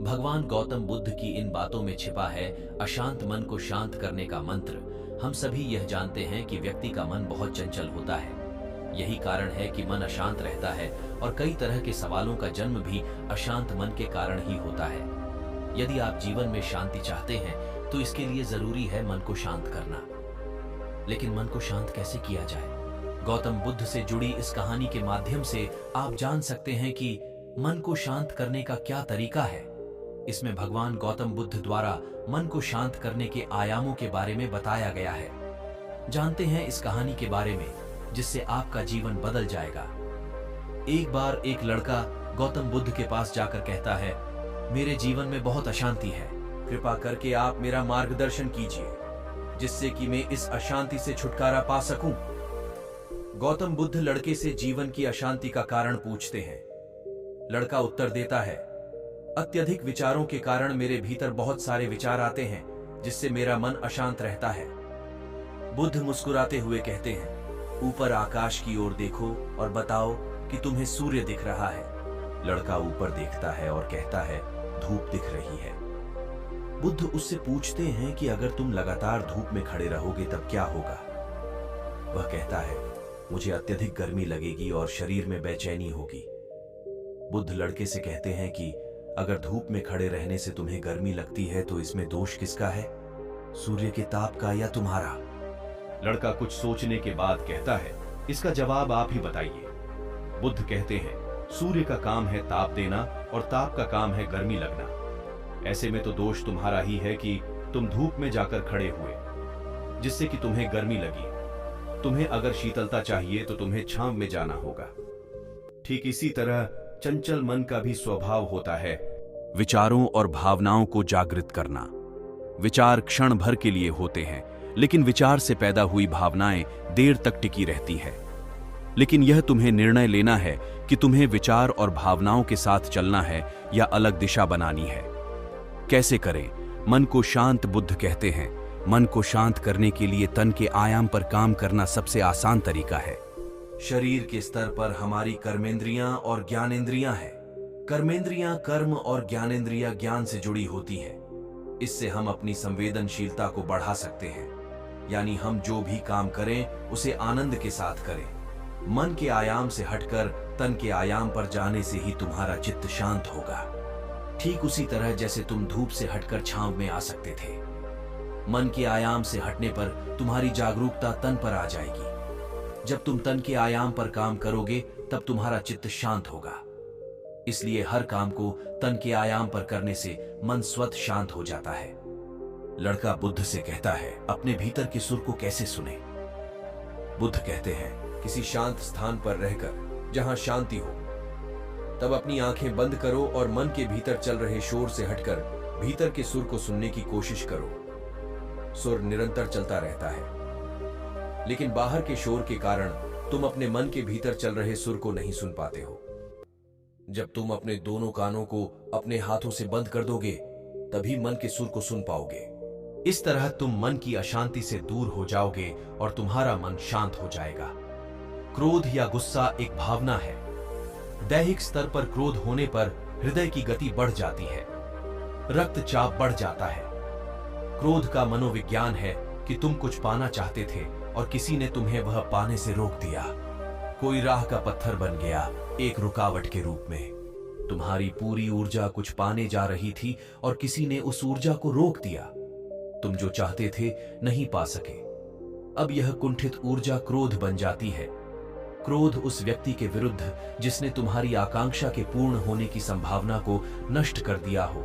भगवान गौतम बुद्ध की इन बातों में छिपा है अशांत मन को शांत करने का मंत्र। हम सभी यह जानते हैं कि व्यक्ति का मन बहुत चंचल होता है। यही कारण है कि मन अशांत रहता है और कई तरह के सवालों का जन्म भी अशांत मन के कारण ही होता है। यदि आप जीवन में शांति चाहते हैं तो इसके लिए जरूरी है मन को शांत करना। लेकिन मन को शांत कैसे किया जाए? गौतम बुद्ध से जुड़ी इस कहानी के माध्यम से आप जान सकते हैं कि मन को शांत करने का क्या तरीका है। इसमें भगवान गौतम बुद्ध द्वारा मन को शांत करने के आयामों के बारे में बताया गया है। जानते हैं इस कहानी के बारे में जिससे आपका जीवन बदल जाएगा। एक बार एक लड़का गौतम बुद्ध के पास जाकर कहता है, मेरे जीवन में बहुत अशांति है, कृपा करके आप मेरा मार्गदर्शन कीजिए जिससे कि मैं इस अशांति से छुटकारा पा सकूं। गौतम बुद्ध लड़के से जीवन की अशांति का कारण पूछते हैं। लड़का उत्तर देता है, अत्यधिक विचारों के कारण मेरे भीतर बहुत सारे विचार आते हैं जिससे मेरा मन अशांत रहता है। बुद्ध मुस्कुराते हुए कहते हैं, ऊपर आकाश की ओर देखो और बताओ कि तुम्हें सूर्य दिख रहा है। लड़का ऊपर देखता है और कहता है, धूप दिख रही है। बुद्ध उससे पूछते हैं कि अगर तुम लगातार धूप में खड़े रहोगे तब क्या होगा? वह कहता है, मुझे अत्यधिक गर्मी लगेगी और शरीर में बेचैनी होगी। बुद्ध लड़के से कहते हैं कि अगर धूप में खड़े रहने से तुम्हें गर्मी लगती है तो इसमें दोष किसका है, सूर्य के ताप का या तुम्हारा? लड़का कुछ सोचने के बाद कहता है, इसका जवाब आप ही बताइए। बुद्ध कहते हैं, सूर्य का काम है ताप देना और ताप का काम है गर्मी लगना। ऐसे में तो दोष तुम्हारा ही है कि तुम धूप में जाकर खड़े हुए जिससे कि तुम्हें गर्मी लगी। तुम्हें अगर शीतलता चाहिए तो तुम्हें छांव में जाना होगा। ठीक इसी तरह चंचल मन का भी स्वभाव होता है विचारों और भावनाओं को जागृत करना। विचार क्षण भर के लिए होते हैं, लेकिन विचार से पैदा हुई भावनाएं देर तक टिकी रहती है। लेकिन यह तुम्हें निर्णय लेना है कि तुम्हें विचार और भावनाओं के साथ चलना है या अलग दिशा बनानी है। कैसे करें? मन को शांत। बुद्ध कहते हैं, मन को शांत करने के लिए तन के आयाम पर काम करना सबसे आसान तरीका है। शरीर के स्तर पर हमारी कर्मेंद्रियां और ज्ञानेंद्रियां हैं। कर्मेंद्रियां कर्म और ज्ञानेंद्रियां ज्ञान से जुड़ी होती हैं। इससे हम अपनी संवेदनशीलता को बढ़ा सकते हैं, यानी हम जो भी काम करें उसे आनंद के साथ करें। मन के आयाम से हटकर तन के आयाम पर जाने से ही तुम्हारा चित्त शांत होगा। ठीक उसी तरह जैसे तुम धूप से हटकर छांव में आ सकते थे। मन के आयाम से हटने पर तुम्हारी जागरूकता तन पर आ जाएगी। जब तुम तन के आयाम पर काम करोगे तब तुम्हारा चित्त शांत होगा। इसलिए हर काम को तन के आयाम पर करने से मन स्वतः शांत हो जाता है। लड़का बुद्ध से कहता है, अपने भीतर के सुर को कैसे सुने? बुद्ध कहते हैं, किसी शांत स्थान पर रहकर जहां शांति हो, तब अपनी आंखें बंद करो और मन के भीतर चल रहे शोर से हटकर भीतर के सुर को सुनने की कोशिश करो। सुर निरंतर चलता रहता है, लेकिन बाहर के शोर के कारण तुम अपने मन के भीतर चल रहे सुर को नहीं सुन पाते हो। जब तुम अपने दोनों कानों को अपने हाथों से बंद कर दोगे तभी मन के सुर को सुन पाओगे। इस तरह तुम मन की अशांति से दूर हो जाओगे और तुम्हारा मन शांत हो जाएगा। क्रोध या गुस्सा एक भावना है। दैहिक स्तर पर क्रोध होने पर हृदय की गति बढ़ जाती है, रक्तचाप बढ़ जाता है। क्रोध का मनोविज्ञान है कि तुम कुछ पाना चाहते थे और किसी ने तुम्हें वह पाने से रोक दिया। कोई राह का पत्थर बन गया एक रुकावट के रूप में। तुम्हारी पूरी ऊर्जा कुछ पाने जा रही थी और किसी ने उस ऊर्जा को रोक दिया। तुम जो चाहते थे नहीं पा सके। अब यह कुंठित ऊर्जा क्रोध बन जाती है। क्रोध उस व्यक्ति के विरुद्ध जिसने तुम्हारी आकांक्षा के पूर्ण होने की संभावना को नष्ट कर दिया हो।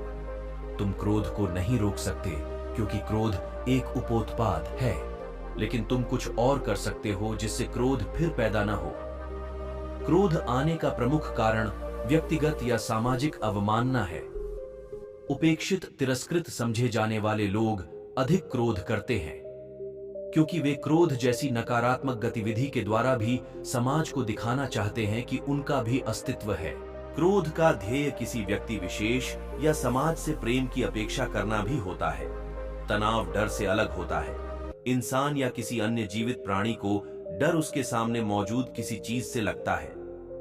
तुम क्रोध को नहीं रोक सकते क्योंकि क्रोध एक उपोत्पाद है, लेकिन तुम कुछ और कर सकते हो जिससे क्रोध फिर पैदा न हो। क्रोध आने का प्रमुख कारण व्यक्तिगत या सामाजिक अवमानना है। उपेक्षित, तिरस्कृत समझे जाने वाले लोग अधिक क्रोध करते हैं क्योंकि वे क्रोध जैसी नकारात्मक गतिविधि के द्वारा भी समाज को दिखाना चाहते हैं कि उनका भी अस्तित्व है। क्रोध का ध्येय किसी व्यक्ति विशेष या समाज से प्रेम की अपेक्षा करना भी होता है। तनाव डर से अलग होता है। इंसान या किसी अन्य जीवित प्राणी को डर उसके सामने मौजूद किसी चीज से लगता है।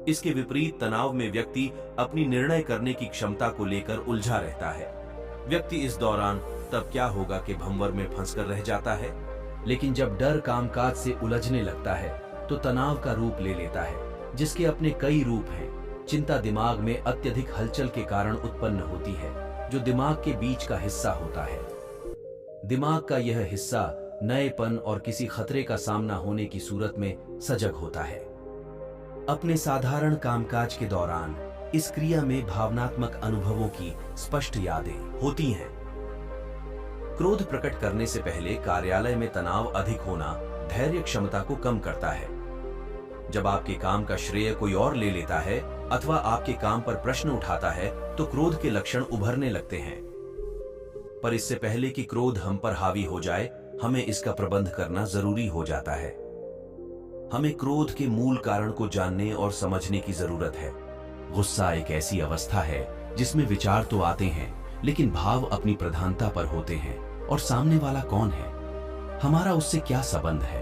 इसके विपरीत तनाव में व्यक्ति अपनी निर्णय करने की क्षमता को लेकर उलझा रहता है। व्यक्ति इस दौरान तब क्या होगा कि भंवर में फंसकर रह जाता है। लेकिन जब डर कामकाज से उलझने लगता है तो तनाव का रूप ले लेता है, जिसके अपने कई रूप हैं। चिंता दिमाग में अत्यधिक हलचल के कारण उत्पन्न होती है, जो दिमाग के बीच का हिस्सा होता है। दिमाग का यह हिस्सा नएपन और किसी खतरे का सामना होने की सूरत में सजग होता है। अपने साधारण कामकाज के दौरान इस क्रिया में भावनात्मक अनुभवों की स्पष्ट यादें होती हैं। क्रोध प्रकट करने से पहले कार्यालय में तनाव अधिक होना धैर्य क्षमता को कम करता है। जब आपके काम का श्रेय कोई और ले लेता है अथवा आपके काम पर प्रश्न उठाता है तो क्रोध के लक्षण उभरने लगते हैं। पर इससे पहले कि क्रोध हम पर हावी हो जाए, हमें इसका प्रबंध करना जरूरी हो जाता है। हमें क्रोध के मूल कारण को जानने और समझने की जरूरत है। गुस्सा एक ऐसी अवस्था है जिसमें विचार तो आते हैं, लेकिन भाव अपनी प्रधानता पर होते हैं। और सामने वाला कौन है, हमारा उससे क्या संबंध है,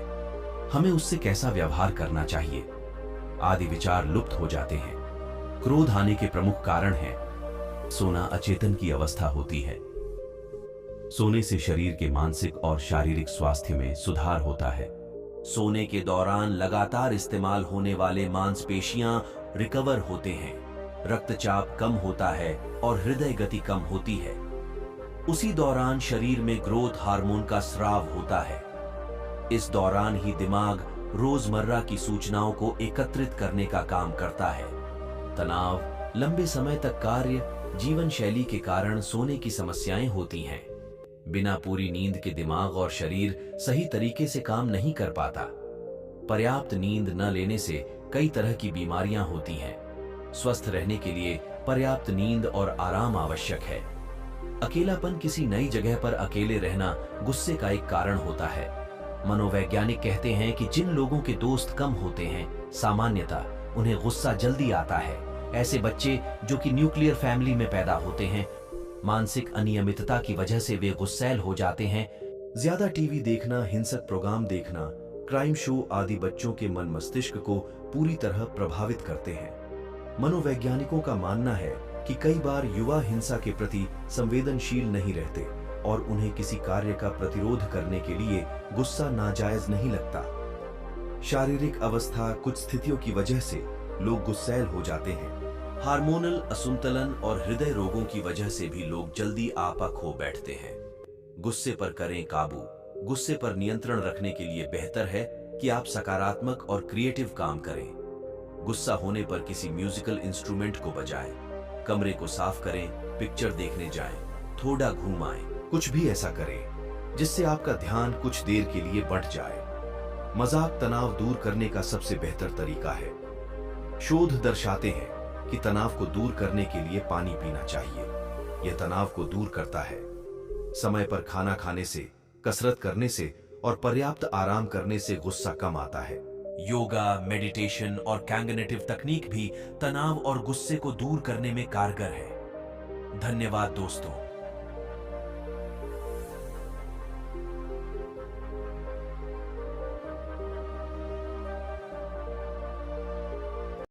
हमें उससे कैसा व्यवहार करना चाहिए, आदि विचार लुप्त हो जाते हैं। क्रोध आने के प्रमुख कारण हैं सोना, अचेतन की अवस्था होती है। सोने से शरीर के मानसिक और शारीरिक स्वास्थ्य में सुधार होता है। सोने के दौरान लगातार इस्तेमाल होने वाले मांसपेशियां रिकवर होते हैं, रक्तचाप कम होता है और हृदय गति कम होती है। उसी दौरान शरीर में ग्रोथ हार्मोन का स्राव होता है। इस दौरान ही दिमाग रोजमर्रा की सूचनाओं को एकत्रित करने का काम करता है। तनाव, लंबे समय तक कार्य, जीवन शैली के कारण सोने की समस्याएं होती हैं। बिना पूरी नींद के दिमाग और शरीर सही तरीके से काम नहीं कर पाता। पर्याप्त नींद न लेने से कई तरह की बीमारियां होती हैं। स्वस्थ रहने के लिए पर्याप्त नींद और आराम आवश्यक है। अकेलापन, किसी नई जगह पर अकेले रहना गुस्से का एक कारण होता है। मनोवैज्ञानिक कहते हैं कि जिन लोगों के दोस्त कम होते हैं, सामान्यतः उन्हें गुस्सा जल्दी आता है। ऐसे बच्चे जो कि न्यूक्लियर फैमिली में पैदा होते हैं, मानसिक अनियमितता की वजह से वे गुस्सैल हो जाते हैं। ज्यादा टीवी देखना, हिंसक प्रोग्राम देखना, क्राइम शो आदि बच्चों के मन मस्तिष्क को पूरी तरह प्रभावित करते हैं। मनोवैज्ञानिकों का मानना है कि कई बार युवा हिंसा के प्रति संवेदनशील नहीं रहते और उन्हें किसी कार्य का प्रतिरोध करने के लिए गुस्सा नाजायज नहीं लगता। शारीरिक अवस्था, कुछ स्थितियों की वजह से लोग गुस्सैल हो जाते हैं। हार्मोनल असंतुलन और हृदय रोगों की वजह से भी लोग जल्दी आपा खो बैठते हैं। गुस्से पर करें काबू। गुस्से पर नियंत्रण रखने के लिए बेहतर है कि आप सकारात्मक और क्रिएटिव काम करें। गुस्सा होने पर किसी म्यूजिकल इंस्ट्रूमेंट को बजाएं, कमरे को साफ करें, पिक्चर देखने जाएं, थोड़ा घूम आएं, कुछ भी ऐसा करें जिससे आपका ध्यान कुछ देर के लिए बढ़ जाए। मजाक तनाव दूर करने का सबसे बेहतर तरीका है। शोध दर्शाते हैं कि तनाव को दूर करने के लिए पानी पीना चाहिए। यह तनाव को दूर करता है। समय पर खाना खाने से, कसरत करने से और पर्याप्त आराम करने से गुस्सा कम आता है। योगा, मेडिटेशन और कॉग्निटिव तकनीक भी तनाव और गुस्से को दूर करने में कारगर है। धन्यवाद दोस्तों।